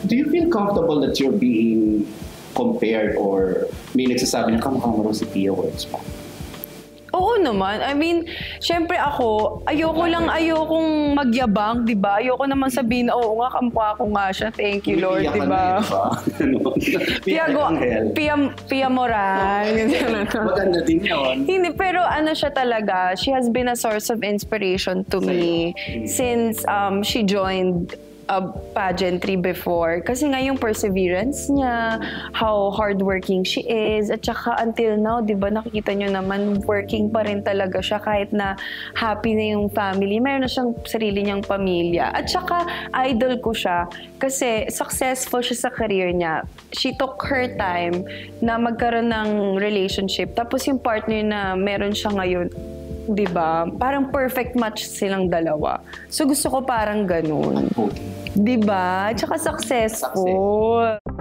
Do you feel comfortable that you're being compared or may nagsasabi na kamukha mo rin si Pia Wurtz pa? Oo naman. I mean, syempre ako, ayokong magyabang, di ba? Ayoko naman sabihin na, oo nga, kamukha ko nga siya. Thank you, Lord, di ba? Pia Moran. Maganda din yun. Hindi, pero ano siya talaga, she has been a source of inspiration to me since she joined pageantry before. Kasi nga yung perseverance niya, how hardworking she is, at saka until now, di ba, nakikita nyo naman, working pa rin talaga siya kahit na happy na yung family. Meron na siyang sarili niyang pamilya. At saka, idol ko siya kasi successful siya sa career niya. She took her time na magkaroon ng relationship. Tapos yung partner na meron siya ngayon, diba? Parang perfect match silang dalawa. So gusto ko parang ganun. Diba? Tsaka successful. Success.